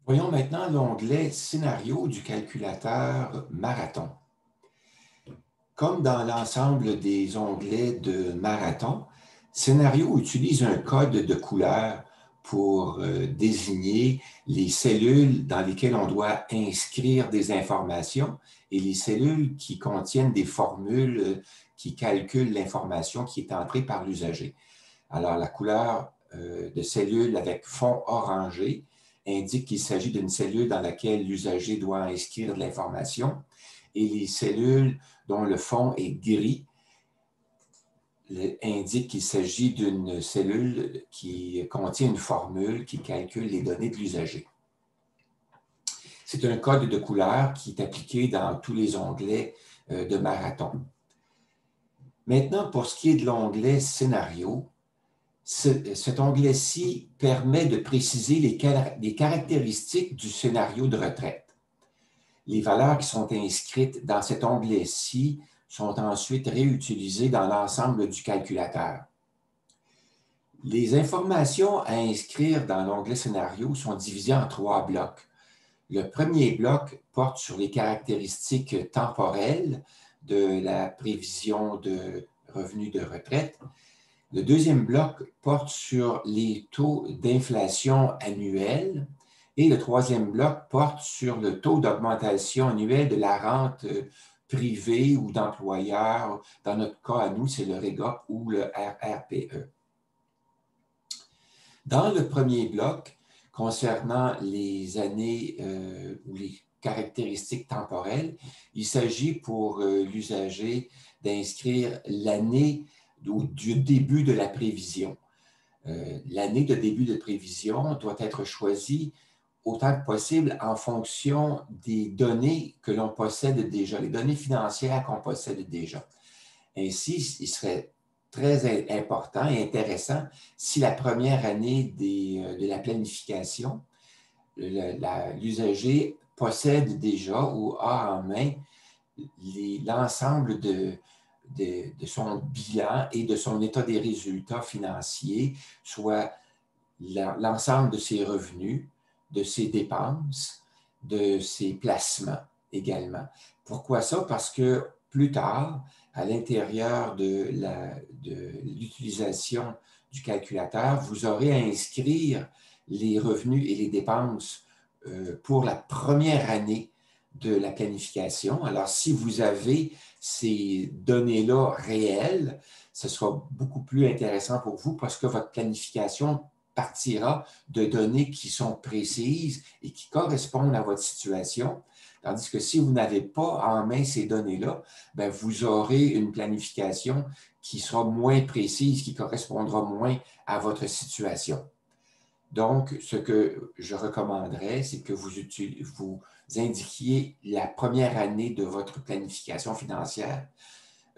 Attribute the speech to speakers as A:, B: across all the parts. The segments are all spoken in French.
A: Voyons maintenant l'onglet Scénario du calculateur Marathon. Comme dans l'ensemble des onglets de Marathon, Scénario utilise un code de couleur pour désigner les cellules dans lesquelles on doit inscrire des informations et les cellules qui contiennent des formules qui calculent l'information qui est entrée par l'usager. Alors, la couleur de cellule avec fond orangé indique qu'il s'agit d'une cellule dans laquelle l'usager doit inscrire de l'information et les cellules dont le fond est gris indiquent qu'il s'agit d'une cellule qui contient une formule qui calcule les données de l'usager. C'est un code de couleur qui est appliqué dans tous les onglets de Marathon. Maintenant, pour ce qui est de l'onglet Scénario, cet onglet-ci permet de préciser les caractéristiques du scénario de retraite. Les valeurs qui sont inscrites dans cet onglet-ci sont ensuite réutilisées dans l'ensemble du calculateur. Les informations à inscrire dans l'onglet Scénario sont divisées en 3 blocs. Le premier bloc porte sur les caractéristiques temporelles de la prévision de revenus de retraite. Le deuxième bloc porte sur les taux d'inflation annuels et le troisième bloc porte sur le taux d'augmentation annuelle de la rente privée ou d'employeur. Dans notre cas, à nous, c'est le REGOP ou le RRPE. Dans le premier bloc, concernant les années ou les caractéristiques temporelles, il s'agit pour l'usager d'inscrire l'année du début de la prévision. L'année de début de prévision doit être choisie autant que possible en fonction des données que l'on possède déjà, les données financières qu'on possède déjà. Ainsi, il serait très important et intéressant si la première année de la planification, l'usager possède déjà ou a en main l'ensemble de son bilan et de son état des résultats financiers, soit l'ensemble de ses revenus, de ses dépenses, de ses placements également. Pourquoi ça? Parce que plus tard, à l'intérieur de l'utilisation du calculateur, vous aurez à inscrire les revenus et les dépenses pour la première année de la planification. Alors, si vous avez ces données-là réelles, ce sera beaucoup plus intéressant pour vous parce que votre planification partira de données qui sont précises et qui correspondent à votre situation. Tandis que si vous n'avez pas en main ces données-là, bien, vous aurez une planification qui sera moins précise, qui correspondra moins à votre situation. Donc, ce que je recommanderais, c'est que vous indiquiez la première année de votre planification financière.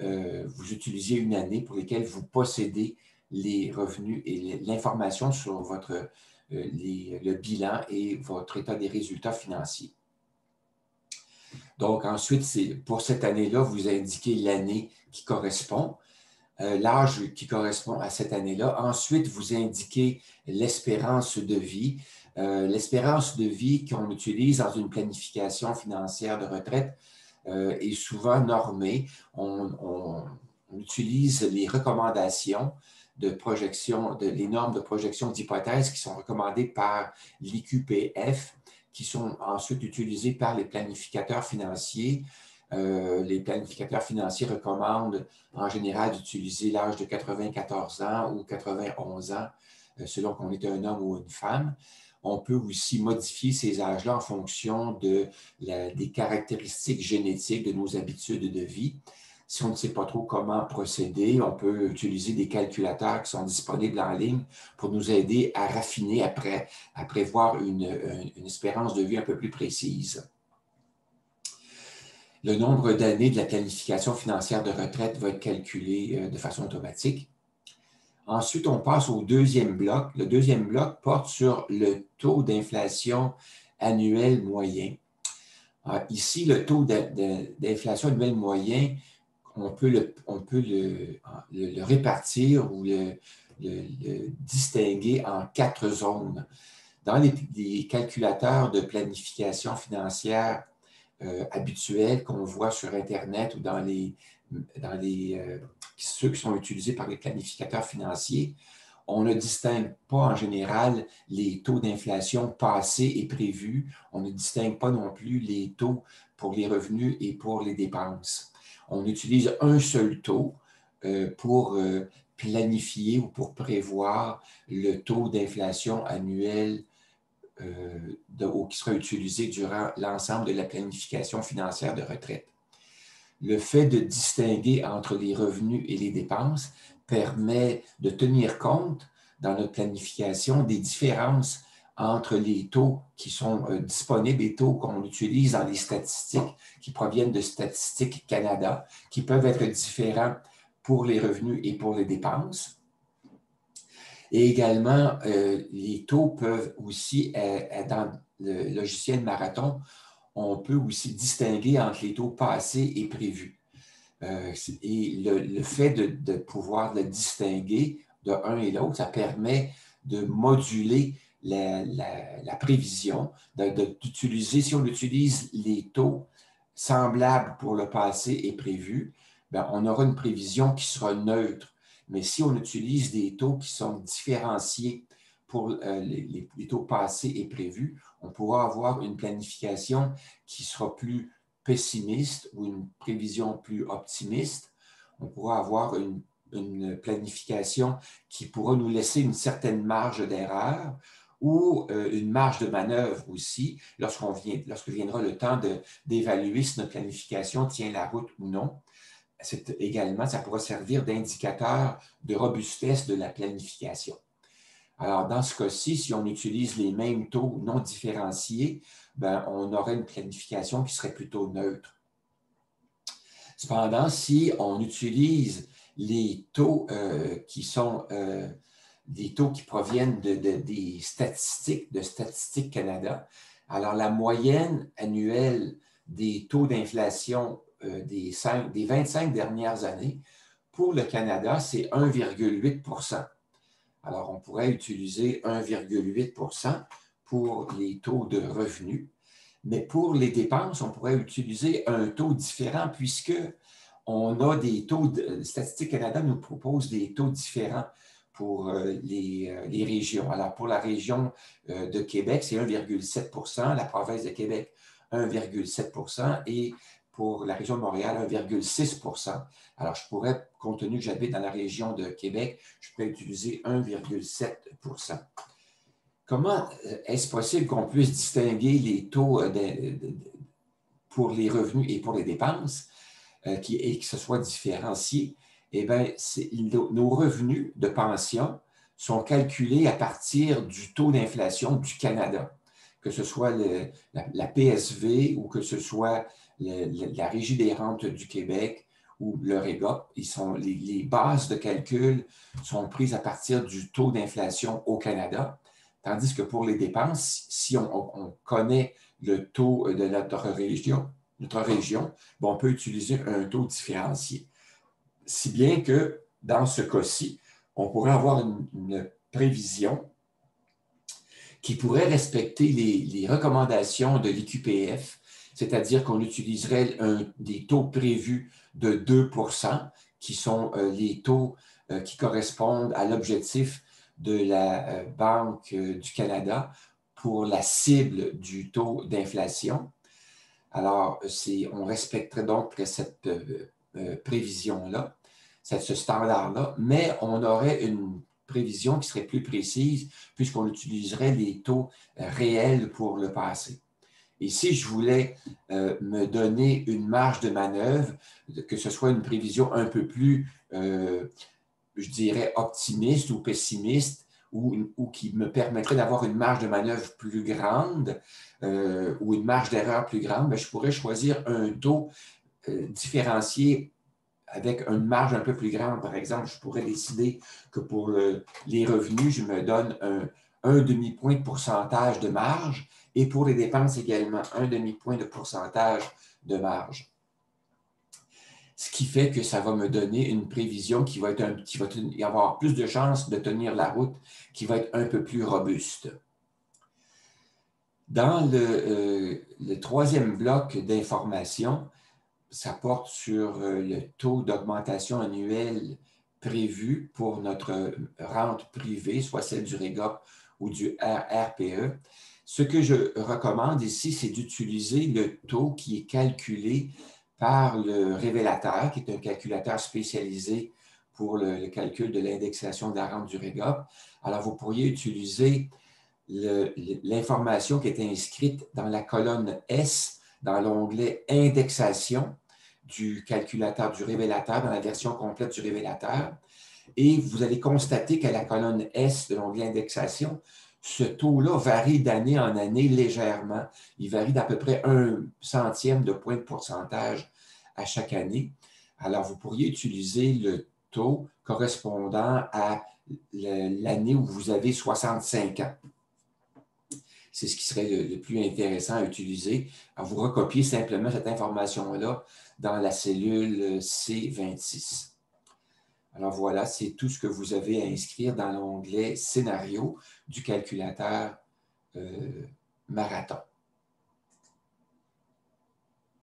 A: Vous utilisiez une année pour laquelle vous possédez les revenus et l'information sur le bilan et votre état des résultats financiers. Donc, ensuite, pour cette année-là, vous indiquez l'année qui correspond, l'âge qui correspond à cette année-là. Ensuite, vous indiquez l'espérance de vie. L'espérance de vie qu'on utilise dans une planification financière de retraite est souvent normée. On utilise les recommandations de projection, les normes de projection d'hypothèses qui sont recommandées par l'IQPF, qui sont ensuite utilisées par les planificateurs financiers. Les planificateurs financiers recommandent en général d'utiliser l'âge de 94 ans ou 91 ans, selon qu'on est un homme ou une femme. On peut aussi modifier ces âges-là en fonction des caractéristiques génétiques de nos habitudes de vie. Si on ne sait pas trop comment procéder, on peut utiliser des calculateurs qui sont disponibles en ligne pour nous aider à raffiner, à prévoir une espérance de vie un peu plus précise. Le nombre d'années de la planification financière de retraite va être calculé de façon automatique. Ensuite, on passe au deuxième bloc. Le deuxième bloc porte sur le taux d'inflation annuel moyen. Ici, le taux d'inflation annuel moyen, on peut le répartir ou le distinguer en 4 zones. Dans les calculateurs de planification financière habituels qu'on voit sur Internet ou ceux qui sont utilisés par les planificateurs financiers, on ne distingue pas en général les taux d'inflation passés et prévus. On ne distingue pas non plus les taux pour les revenus et pour les dépenses. On utilise un seul taux pour planifier ou pour prévoir le taux d'inflation annuel qui sera utilisé durant l'ensemble de la planification financière de retraite. Le fait de distinguer entre les revenus et les dépenses permet de tenir compte dans notre planification des différences entre les taux qui sont disponibles et taux qu'on utilise dans les statistiques qui proviennent de Statistique Canada, qui peuvent être différents pour les revenus et pour les dépenses. Et également, les taux peuvent aussi, dans le logiciel Marathon, on peut aussi distinguer entre les taux passés et prévus. Et le fait de pouvoir le distinguer de un et l'autre, ça permet de moduler la prévision, d'utiliser, si on utilise les taux semblables pour le passé et prévu, bien, on aura une prévision qui sera neutre. Mais si on utilise des taux qui sont différenciés pour les taux passés et prévus, on pourra avoir une planification qui sera plus pessimiste ou une prévision plus optimiste. On pourra avoir une planification qui pourra nous laisser une certaine marge d'erreur ou une marge de manœuvre aussi lorsque viendra le temps d'évaluer si notre planification tient la route ou non. Également, ça pourra servir d'indicateur de robustesse de la planification. Alors, dans ce cas-ci, si on utilise les mêmes taux non différenciés, ben, on aurait une planification qui serait plutôt neutre. Cependant, si on utilise les taux qui sont des taux qui proviennent des statistiques de Statistique Canada, alors la moyenne annuelle des taux d'inflation des 25 dernières années pour le Canada, c'est 1,8 %. Alors, on pourrait utiliser 1,8 % pour les taux de revenus, mais pour les dépenses, on pourrait utiliser un taux différent puisque on a des taux, Statistique Canada nous propose des taux différents pour les régions. Alors, pour la région de Québec, c'est 1,7 %, la province de Québec, 1,7 % et pour la région de Montréal, 1,6 %. Alors, je pourrais, compte tenu que j'habite dans la région de Québec, je pourrais utiliser 1,7 %. Comment est-ce possible qu'on puisse distinguer les taux pour les revenus et pour les dépenses et que ce soit différencié? Eh bien, nos revenus de pension sont calculés à partir du taux d'inflation du Canada, que ce soit la PSV ou que ce soit la Régie des rentes du Québec ou le REGOP. Les bases de calcul sont prises à partir du taux d'inflation au Canada, tandis que pour les dépenses, si on connaît le taux de notre région, on peut utiliser un taux différencié. Si bien que, dans ce cas-ci, on pourrait avoir une prévision qui pourrait respecter les recommandations de l'IQPF, c'est-à-dire qu'on utiliserait des taux prévus de 2 % qui sont les taux qui correspondent à l'objectif de la Banque du Canada pour la cible du taux d'inflation. Alors, on respecterait donc cette prévision-là, ce standard-là, mais on aurait une prévision qui serait plus précise puisqu'on utiliserait les taux réels pour le passé. Et si je voulais me donner une marge de manœuvre, que ce soit une prévision un peu plus, je dirais, optimiste ou pessimiste, ou qui me permettrait d'avoir une marge de manœuvre plus grande ou une marge d'erreur plus grande, bien, je pourrais choisir un taux différencié avec une marge un peu plus grande. Par exemple, je pourrais décider que pour les revenus, je me donne un demi-point de pourcentage de marge et pour les dépenses également, un demi-point de pourcentage de marge. Ce qui fait que ça va me donner une prévision qui va avoir plus de chances de tenir la route, qui va être un peu plus robuste. Dans le troisième bloc d'informations, ça porte sur le taux d'augmentation annuelle prévu pour notre rente privée, soit celle du REGOP ou du RRPE. Ce que je recommande ici, c'est d'utiliser le taux qui est calculé par le révélateur, qui est un calculateur spécialisé pour le calcul de l'indexation de la rente du REGOP. Alors, vous pourriez utiliser l'information qui est inscrite dans la colonne S, dans l'onglet « Indexation » du calculateur, du révélateur, dans la version complète du révélateur. Et vous allez constater qu'à la colonne S de l'onglet « Indexation », ce taux-là varie d'année en année légèrement. Il varie d'à peu près 1/100 de point de pourcentage à chaque année. Alors, vous pourriez utiliser le taux correspondant à l'année où vous avez 65 ans. C'est ce qui serait le plus intéressant à utiliser. Alors, vous recopiez simplement cette information-là dans la cellule C26. Alors voilà, c'est tout ce que vous avez à inscrire dans l'onglet Scénario du calculateur Marathon.